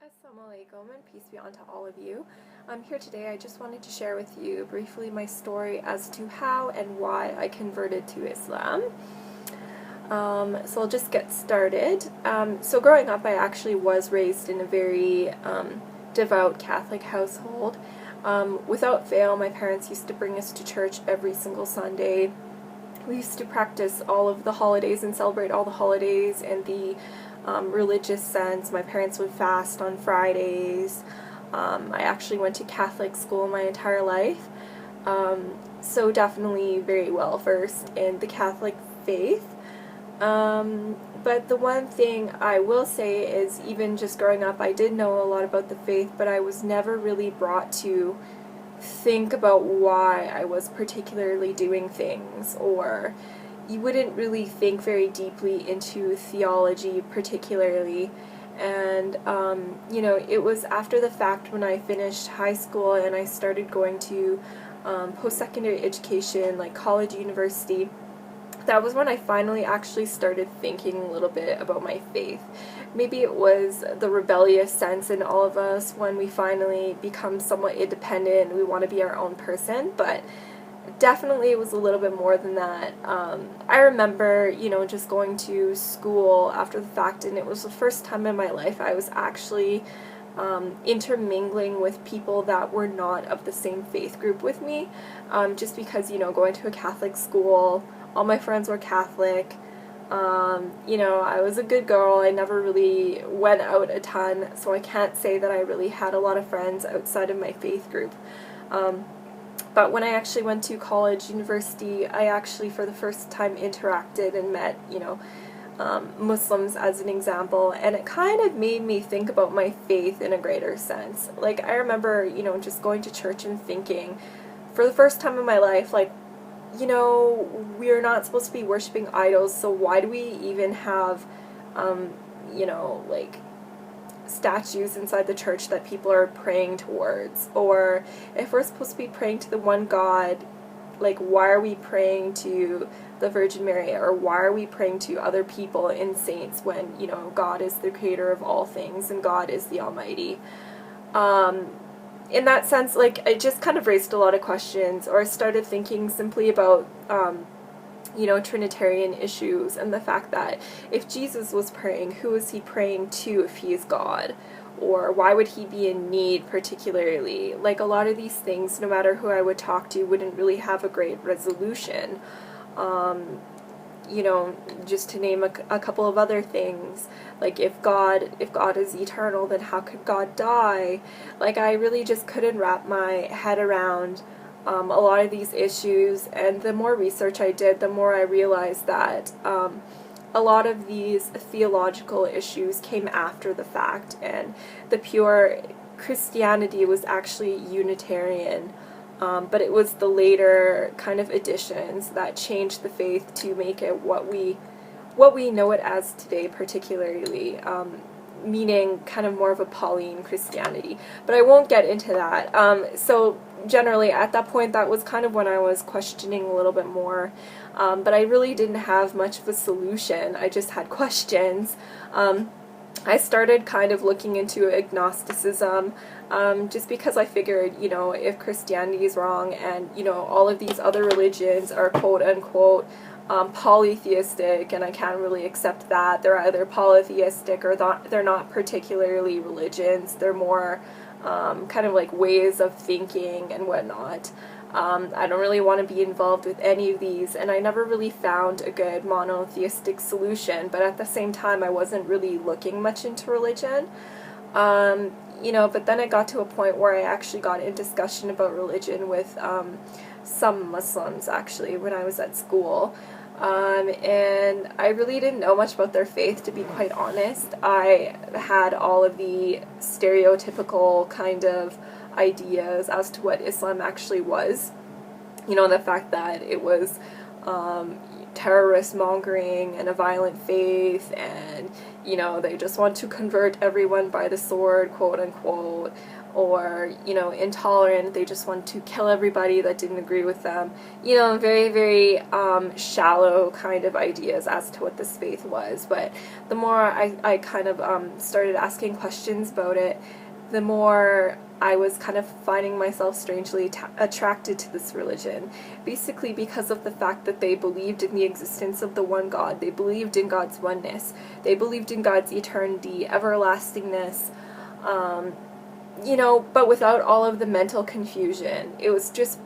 Assalamu alaikum and peace be unto all of you. Here today I just wanted to share with you briefly my story as to how and why I converted to Islam. So I'll just get started. So growing up I actually was raised in a very devout Catholic household. Without fail, my parents used to bring us to church every single Sunday. We used to practice all of the holidays and celebrate all the holidays in the religious sense. My parents would fast on Fridays. I actually went to Catholic school my entire life, so definitely very well versed in the Catholic faith. But the one thing I will say is, even just growing up, I did know a lot about the faith, but I was never really brought to think about why I was particularly doing things, or you wouldn't really think very deeply into theology particularly. And it was after the fact, when I finished high school and I started going to post-secondary education, like college, university, that was when I finally actually started thinking a little bit about my faith. Maybe it was the rebellious sense in all of us when we finally become somewhat independent and we want to be our own person, but definitely it was a little bit more than that. I remember, just going to school after the fact, and it was the first time in my life I was actually intermingling with people that were not of the same faith group with me, just because, going to a Catholic school, all my friends were Catholic. I was a good girl. I never really went out a ton, so I can't say that I really had a lot of friends outside of my faith group. But when I actually went to college, university, I actually for the first time interacted and met, Muslims as an example, and it kind of made me think about my faith in a greater sense. Like, I remember, just going to church and thinking, for the first time in my life, like, we're not supposed to be worshiping idols, so why do we even have, like, statues inside the church that people are praying towards? Or if we're supposed to be praying to the one God, like, why are we praying to the Virgin Mary, or why are we praying to other people and saints when, God is the creator of all things and God is the Almighty? In that sense, like, I just kind of raised a lot of questions, or started thinking simply about, Trinitarian issues, and the fact that if Jesus was praying, who was he praying to if he is God? Or why would he be in need particularly? Like, a lot of these things, no matter who I would talk to, wouldn't really have a great resolution. Just to name a couple of other things, like, if God is eternal, then how could God die? Like, I really just couldn't wrap my head around a lot of these issues, and the more research I did, the more I realized that a lot of these theological issues came after the fact, and the pure Christianity was actually Unitarian. But it was the later kind of additions that changed the faith to make it what we know it as today, particularly, meaning kind of more of a Pauline Christianity. But I won't get into that. So generally, at that point, that was kind of when I was questioning a little bit more. But I really didn't have much of a solution. I just had questions. I started kind of looking into agnosticism, just because I figured, if Christianity is wrong and, all of these other religions are quote-unquote polytheistic, and I can't really accept that. They're either polytheistic or they're not particularly religions. They're more kind of like ways of thinking and whatnot. I don't really want to be involved with any of these, and I never really found a good monotheistic solution, but at the same time I wasn't really looking much into religion. But then it got to a point where I actually got in discussion about religion with some Muslims, actually, when I was at school. And I really didn't know much about their faith, to be quite honest. I had all of the stereotypical kind of ideas as to what Islam actually was. The fact that it was, terrorist mongering and a violent faith, and you know, they just want to convert everyone by the sword, quote unquote, or, you know, intolerant, they just want to kill everybody that didn't agree with them. You know, very, very shallow kind of ideas as to what this faith was. But the more I kind of started asking questions about it, the more I was kind of finding myself strangely attracted to this religion, basically because of the fact that they believed in the existence of the one God. They believed in God's oneness. They believed in God's eternity, everlastingness, you know, but without all of the mental confusion. It was just,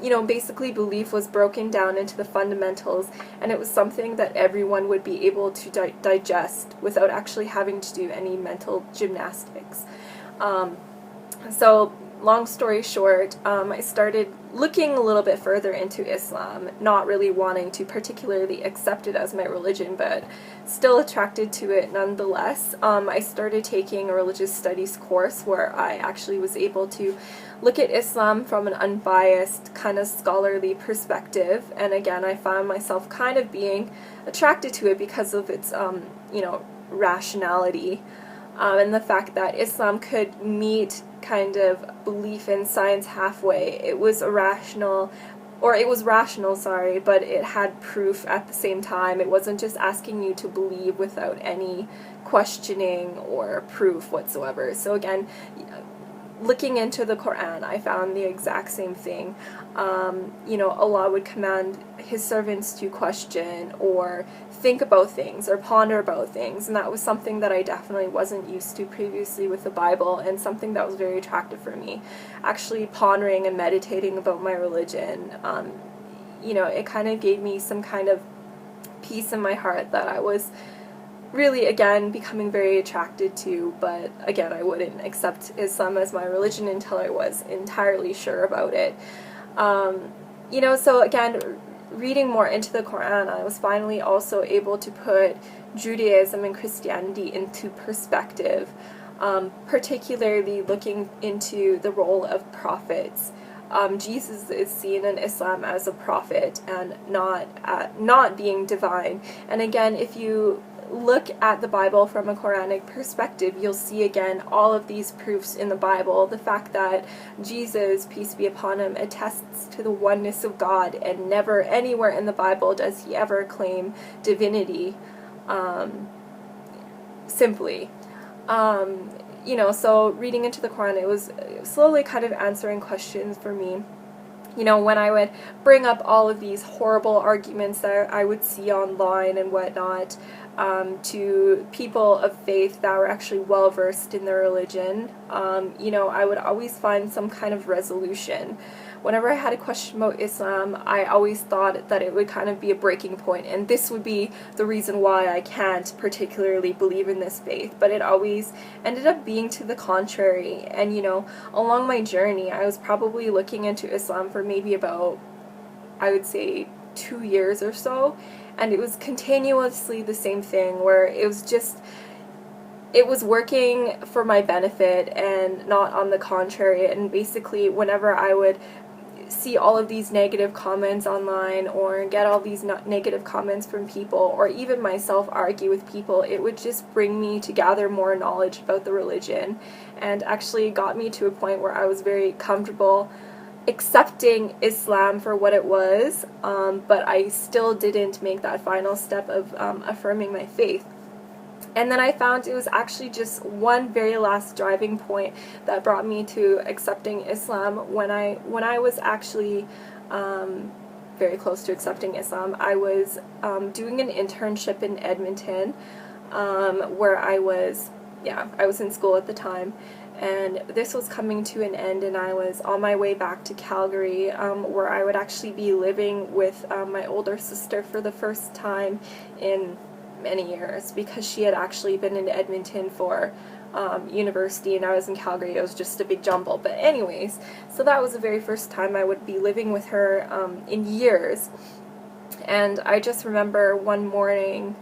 you know, basically belief was broken down into the fundamentals, and it was something that everyone would be able to digest without actually having to do any mental gymnastics. So long story short, I started looking a little bit further into Islam, not really wanting to particularly accept it as my religion, but still attracted to it nonetheless. I started taking a religious studies course where I actually was able to look at Islam from an unbiased, kind of scholarly perspective, and again, I found myself kind of being attracted to it because of its, you know, rationality. And the fact that Islam could meet kind of belief in science halfway. It was rational, sorry, but it had proof at the same time. It wasn't just asking you to believe without any questioning or proof whatsoever. So again, looking into the Quran, I found the exact same thing. You know, Allah would command His servants to question or think about things or ponder about things, and that was something that I definitely wasn't used to previously with the Bible, and something that was very attractive for me. Actually pondering and meditating about my religion, you know, it kind of gave me some kind of peace in my heart that I was really, again, becoming very attracted to, but again, I wouldn't accept Islam as my religion until I was entirely sure about it. You know, so again, reading more into the Quran, I was finally also able to put Judaism and Christianity into perspective, particularly looking into the role of prophets. Jesus is seen in Islam as a prophet and not being divine. And again, if you look at the Bible from a Quranic perspective, you'll see again all of these proofs in the Bible. The fact that Jesus, peace be upon him, attests to the oneness of God, and never anywhere in the Bible does he ever claim divinity, simply. You know, so reading into the Quran, it was slowly kind of answering questions for me. You know, when I would bring up all of these horrible arguments that I would see online and whatnot, to people of faith that were actually well versed in their religion, you know, I would always find some kind of resolution. Whenever I had a question about Islam, I always thought that it would kind of be a breaking point, and this would be the reason why I can't particularly believe in this faith, but it always ended up being to the contrary. And you know, along my journey, I was probably looking into Islam for maybe about, I would say, 2 years or so, and it was continuously the same thing, where it was working for my benefit and not on the contrary. And basically, whenever I would see all of these negative comments online or get all these negative comments from people, or even myself argue with people, it would just bring me to gather more knowledge about the religion, and actually got me to a point where I was very comfortable accepting Islam for what it was, but I still didn't make that final step of affirming my faith. And then I found it was actually just one very last driving point that brought me to accepting Islam. When I was actually very close to accepting Islam, I was doing an internship in Edmonton, where I was in school at the time, and this was coming to an end, and I was on my way back to Calgary, where I would actually be living with my older sister for the first time in many years, because she had actually been in Edmonton for university and I was in Calgary. It was just a big jumble. But anyways, so that was the very first time I would be living with her in years. And I just remember one morning,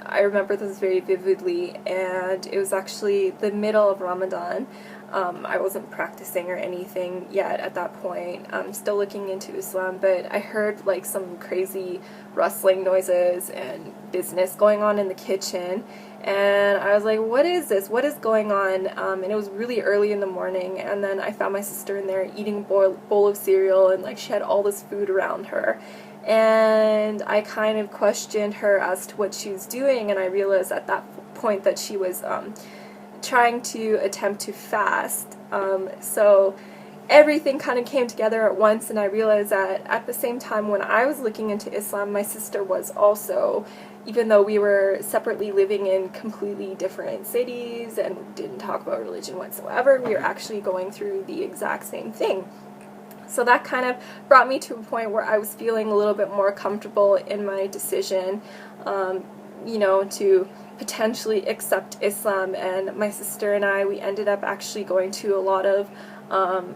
I remember this very vividly, and it was actually the middle of Ramadan. I wasn't practicing or anything yet at that point. I'm still looking into Islam, but I heard like some crazy rustling noises and business going on in the kitchen, and I was like, what is this? What is going on? And it was really early in the morning, and then I found my sister in there eating a bowl of cereal, and like she had all this food around her. And I kind of questioned her as to what she was doing, and I realized at that point that she was trying to attempt to fast. So everything kind of came together at once, and I realized that at the same time when I was looking into Islam, my sister was also, even though we were separately living in completely different cities and didn't talk about religion whatsoever, we were actually going through the exact same thing. So that kind of brought me to a point where I was feeling a little bit more comfortable in my decision, to potentially accept Islam. And my sister and I, we ended up actually going to a lot of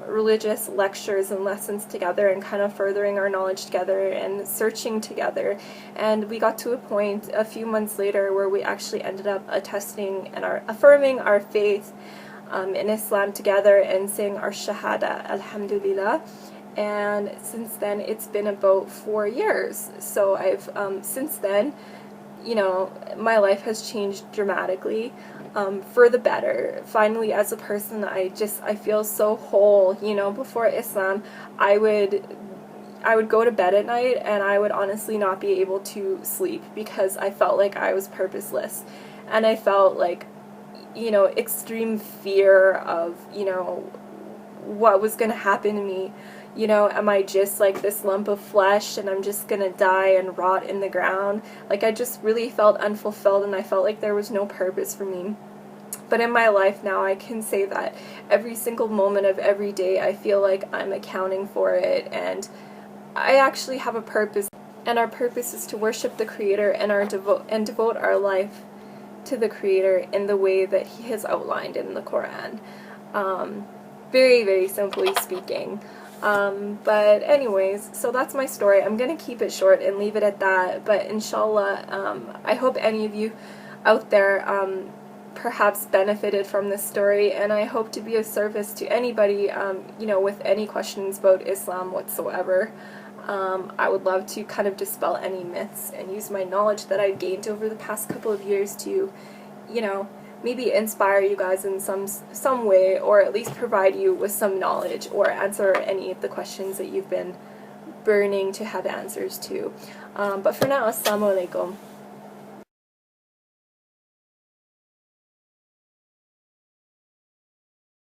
religious lectures and lessons together, and kind of furthering our knowledge together and searching together. And we got to a point a few months later where we actually ended up attesting and affirming our faith in Islam together and saying our Shahada, Alhamdulillah. And since then, it's been about 4 years. So I've, since then, my life has changed dramatically for the better. Finally, as a person, I feel so whole. Before Islam, I would go to bed at night and I would honestly not be able to sleep because I felt like I was purposeless. And I felt like, extreme fear of, what was going to happen to me. Am I just like this lump of flesh and I'm just going to die and rot in the ground? Like, I just really felt unfulfilled, and I felt like there was no purpose for me. But in my life now, I can say that every single moment of every day, I feel like I'm accounting for it, and I actually have a purpose, and our purpose is to worship the Creator and devote our life to the Creator in the way that He has outlined in the Quran. Very, very simply speaking. But anyways, so that's my story. I'm going to keep it short and leave it at that, but inshallah, I hope any of you out there perhaps benefited from this story, and I hope to be of service to anybody, with any questions about Islam whatsoever. I would love to kind of dispel any myths and use my knowledge that I've gained over the past couple of years to, maybe inspire you guys in some way, or at least provide you with some knowledge, or answer any of the questions that you've been burning to have answers to. But for now, Assalamu alaikum.